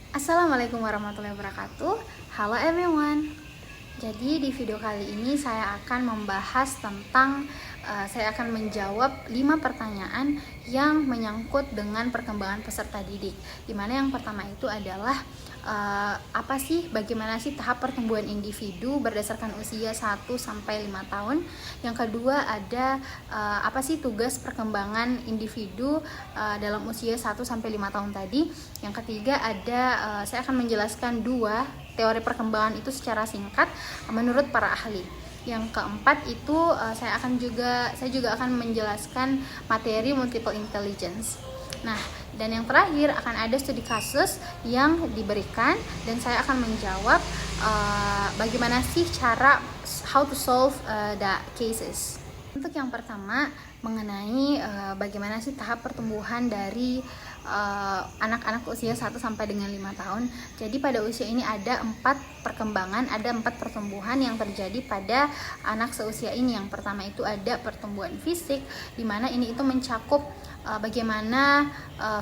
Assalamualaikum warahmatullahi wabarakatuh. Halo everyone. Jadi di video kali ini saya akan membahas tentang saya akan menjawab 5 pertanyaan yang menyangkut dengan perkembangan peserta didik. Dimana yang pertama itu adalah bagaimana sih tahap pertumbuhan individu berdasarkan usia 1 sampai 5 tahun. Yang kedua ada apa sih tugas perkembangan individu dalam usia 1 sampai 5 tahun tadi. Yang ketiga ada saya akan menjelaskan 2 teori perkembangan itu secara singkat menurut para ahli. Yang keempat itu saya juga akan menjelaskan materi multiple intelligence. Nah, dan yang terakhir akan ada studi kasus yang diberikan dan saya akan menjawab bagaimana sih cara how to solve the cases. Untuk yang pertama mengenai bagaimana sih tahap pertumbuhan dari anak-anak usia 1 sampai dengan 5 tahun. Jadi pada usia ini ada 4 perkembangan, ada 4 pertumbuhan yang terjadi pada anak seusia ini. Yang pertama itu ada pertumbuhan fisik, di mana ini itu mencakup bagaimana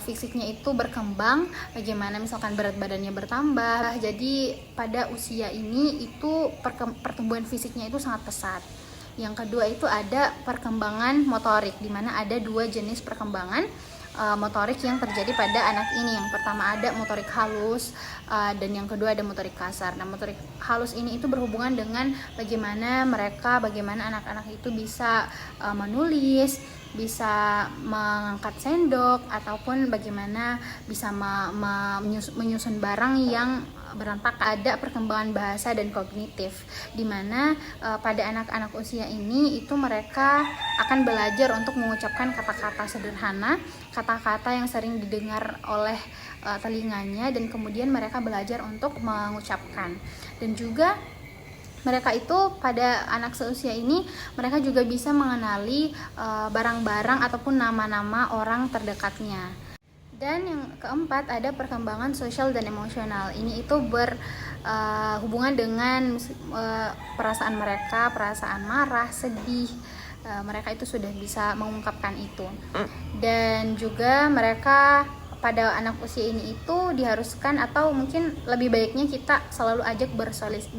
fisiknya itu berkembang, bagaimana misalkan berat badannya bertambah. Jadi pada usia ini itu pertumbuhan fisiknya itu sangat pesat. Yang kedua itu ada perkembangan motorik, di mana ada 2 jenis perkembangan motorik yang terjadi pada anak ini. Yang pertama ada motorik halus dan yang kedua ada motorik kasar. Nah, motorik halus ini itu berhubungan dengan bagaimana anak-anak itu bisa menulis, bisa mengangkat sendok, ataupun bagaimana bisa menyusun barang yang berantak. Ada perkembangan bahasa dan kognitif, di mana pada anak-anak usia ini itu mereka akan belajar untuk mengucapkan kata-kata sederhana, kata-kata yang sering didengar oleh telinganya, dan kemudian mereka belajar untuk mengucapkan. Dan juga mereka itu pada anak seusia ini mereka juga bisa mengenali barang-barang ataupun nama-nama orang terdekatnya. Dan yang keempat ada perkembangan sosial dan emosional. Ini itu berhubungan dengan perasaan mereka, perasaan marah, sedih. Mereka itu sudah bisa mengungkapkan itu. Dan juga mereka pada anak usia ini itu diharuskan, atau mungkin lebih baiknya kita selalu ajak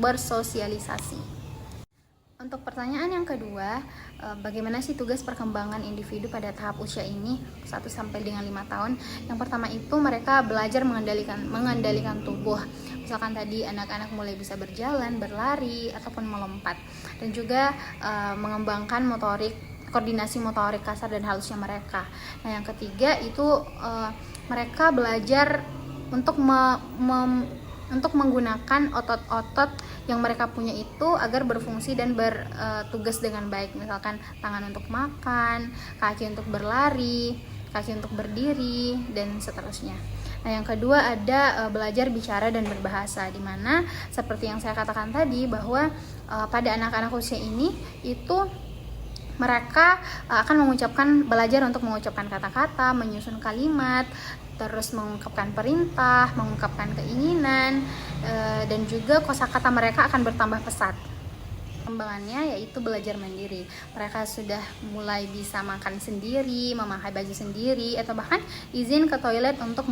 bersosialisasi. Untuk pertanyaan yang kedua, bagaimana sih tugas perkembangan individu pada tahap usia ini 1 sampai dengan 5 tahun? Yang pertama itu mereka belajar mengendalikan tubuh. Misalkan tadi anak-anak mulai bisa berjalan, berlari, ataupun melompat. Dan juga mengembangkan koordinasi motorik kasar dan halusnya mereka. Nah, yang ketiga itu mereka belajar untuk untuk menggunakan otot-otot yang mereka punya itu agar berfungsi dan bertugas dengan baik. Misalkan tangan untuk makan, kaki untuk berlari, kaki untuk berdiri, dan seterusnya. Nah, yang kedua ada belajar bicara dan berbahasa, di mana seperti yang saya katakan tadi bahwa pada anak-anak usia ini itu mereka akan belajar untuk mengucapkan kata-kata, menyusun kalimat, terus mengungkapkan perintah, mengungkapkan keinginan, dan juga kosakata mereka akan bertambah pesat. Perkembangannya yaitu belajar mandiri. Mereka sudah mulai bisa makan sendiri, memakai baju sendiri, atau bahkan izin ke toilet untuk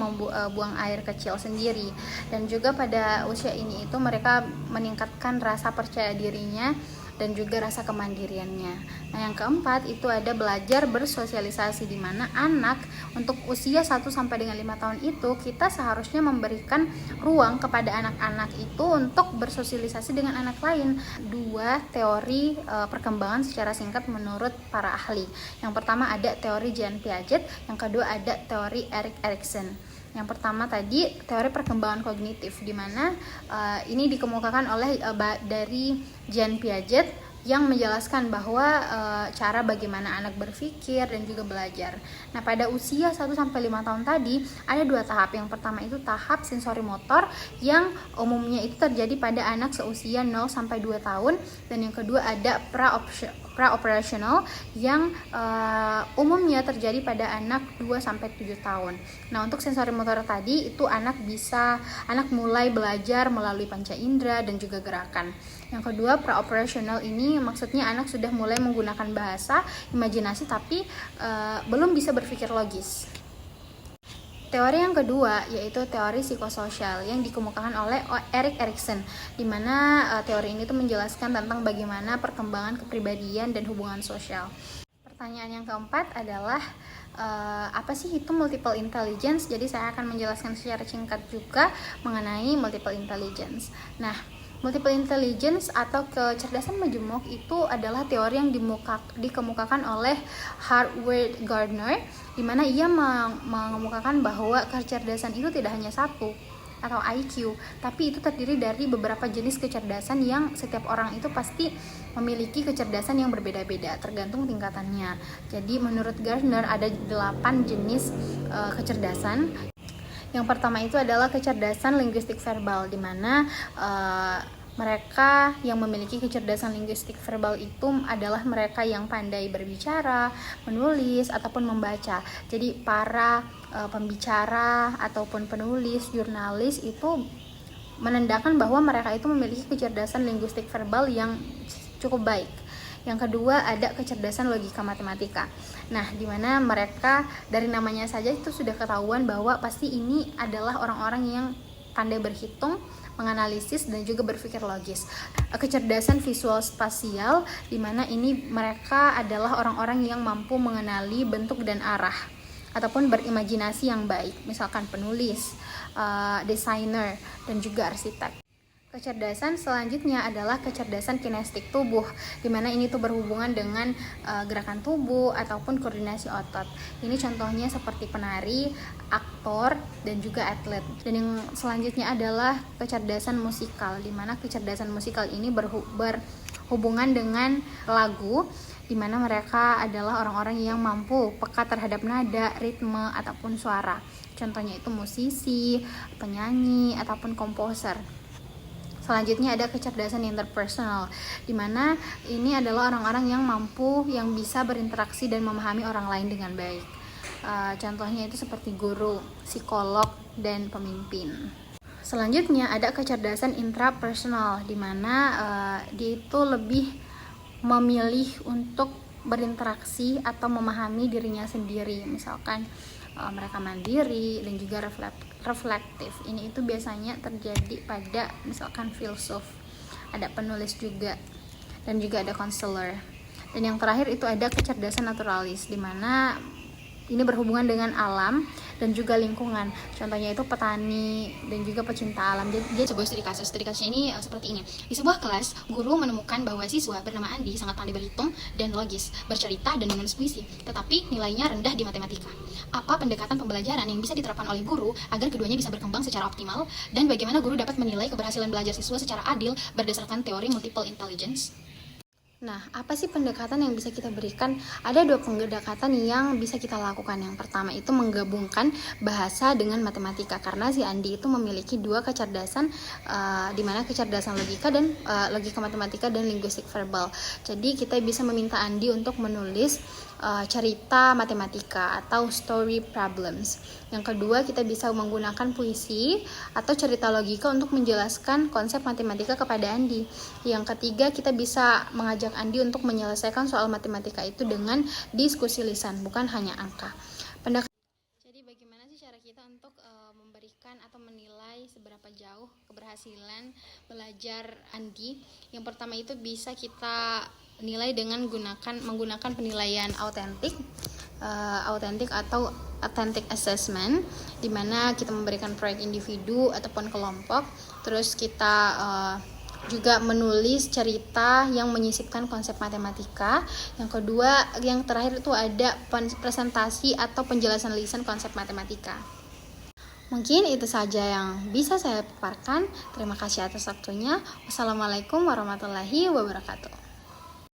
buang air kecil sendiri. Dan juga pada usia ini itu mereka meningkatkan rasa percaya dirinya dan juga rasa kemandiriannya. Nah, yang keempat itu ada belajar bersosialisasi, di mana anak untuk usia 1 sampai dengan 5 tahun itu kita seharusnya memberikan ruang kepada anak-anak itu untuk bersosialisasi dengan anak lain. 2 teori perkembangan secara singkat menurut para ahli. Yang pertama ada teori Jean Piaget, yang kedua ada teori Erik Erikson. Yang pertama tadi teori perkembangan kognitif, di mana ini dikemukakan oleh dari Jean Piaget yang menjelaskan bahwa cara bagaimana anak berpikir dan juga belajar. Nah, pada usia 1 sampai 5 tahun tadi ada 2 tahap. Yang pertama itu tahap sensori motor yang umumnya itu terjadi pada anak seusia 0 sampai 2 tahun, dan yang kedua ada pra-operational yang umumnya terjadi pada anak 2 sampai 7 tahun. Nah, untuk sensori motor tadi itu anak mulai belajar melalui panca indera dan juga gerakan. Yang kedua, pra-operational ini maksudnya anak sudah mulai menggunakan bahasa, imajinasi, tapi belum bisa berpikir logis. Teori yang kedua yaitu teori psikososial yang dikemukakan oleh Erik Erikson, di mana teori ini tuh menjelaskan tentang bagaimana perkembangan kepribadian dan hubungan sosial. Pertanyaan yang keempat adalah apa sih itu multiple intelligence? Jadi saya akan menjelaskan secara singkat juga mengenai multiple intelligence. Nah, multiple intelligence atau kecerdasan majemuk itu adalah teori yang dikemukakan oleh Howard Gardner, di mana ia mengemukakan bahwa kecerdasan itu tidak hanya satu atau IQ, tapi itu terdiri dari beberapa jenis kecerdasan yang setiap orang itu pasti memiliki kecerdasan yang berbeda-beda tergantung tingkatannya. Jadi menurut Gardner ada 8 jenis kecerdasan. Yang pertama itu adalah kecerdasan linguistik verbal, di mana mereka yang memiliki kecerdasan linguistik verbal itu adalah mereka yang pandai berbicara, menulis, ataupun membaca. Jadi para pembicara ataupun penulis, jurnalis itu menandakan bahwa mereka itu memiliki kecerdasan linguistik verbal yang cukup baik. Yang kedua ada kecerdasan logika matematika. Nah, di mana mereka dari namanya saja itu sudah ketahuan bahwa pasti ini adalah orang-orang yang pandai berhitung, menganalisis, dan juga berpikir logis. Kecerdasan visual spasial, di mana ini mereka adalah orang-orang yang mampu mengenali bentuk dan arah ataupun berimajinasi yang baik, misalkan penulis, desainer, dan juga arsitek. Kecerdasan selanjutnya adalah kecerdasan kinestik tubuh, di mana ini tuh berhubungan dengan gerakan tubuh ataupun koordinasi otot. Ini contohnya seperti penari, aktor, dan juga atlet. Dan yang selanjutnya adalah kecerdasan musikal, di mana kecerdasan musikal ini berhubungan dengan lagu, di mana mereka adalah orang-orang yang mampu peka terhadap nada, ritme, ataupun suara. Contohnya itu musisi, penyanyi, ataupun komposer. Selanjutnya ada kecerdasan interpersonal, di mana ini adalah orang-orang yang mampu, yang bisa berinteraksi dan memahami orang lain dengan baik. Contohnya itu seperti guru, psikolog, dan pemimpin. Selanjutnya ada kecerdasan intrapersonal, di mana dia itu lebih memilih untuk berinteraksi atau memahami dirinya sendiri. Misalkan mereka mandiri dan juga reflektif. Ini itu biasanya terjadi pada misalkan filsuf, ada penulis juga, dan juga ada konselor. Dan yang terakhir itu ada kecerdasan naturalis, di mana ini berhubungan dengan alam dan juga lingkungan. Contohnya itu petani dan juga pecinta alam. Jadi sebuah studi kasus. Studi kasusnya ini seperti ini. Di sebuah kelas, guru menemukan bahwa siswa bernama Andi sangat pandai berhitung dan logis, bercerita dan menulis puisi, tetapi nilainya rendah di matematika. Apa pendekatan pembelajaran yang bisa diterapkan oleh guru agar keduanya bisa berkembang secara optimal, dan bagaimana guru dapat menilai keberhasilan belajar siswa secara adil berdasarkan teori multiple intelligence? Nah, apa sih pendekatan yang bisa kita berikan? Ada 2 pendekatan yang bisa kita lakukan. Yang pertama itu menggabungkan bahasa dengan matematika, karena si Andi itu memiliki 2 kecerdasan, di mana kecerdasan logika dan logika matematika dan linguistik verbal. Jadi kita bisa meminta Andi untuk menulis cerita matematika atau story problems. Yang kedua, kita bisa menggunakan puisi atau cerita logika untuk menjelaskan konsep matematika kepada Andi. Yang ketiga, kita bisa mengajak Andi untuk menyelesaikan soal matematika itu dengan diskusi lisan, bukan hanya angka. Jadi bagaimana sih cara kita untuk memberikan atau menilai seberapa jauh keberhasilan belajar Andi? Yang pertama itu bisa kita nilai dengan menggunakan penilaian autentik atau authentic assessment, di mana kita memberikan proyek individu ataupun kelompok. Terus kita juga menulis cerita yang menyisipkan konsep matematika. Yang kedua, yang terakhir itu ada presentasi atau penjelasan lisan konsep matematika. Mungkin itu saja yang bisa saya paparkan. Terima kasih atas waktunya. Wassalamualaikum warahmatullahi wabarakatuh.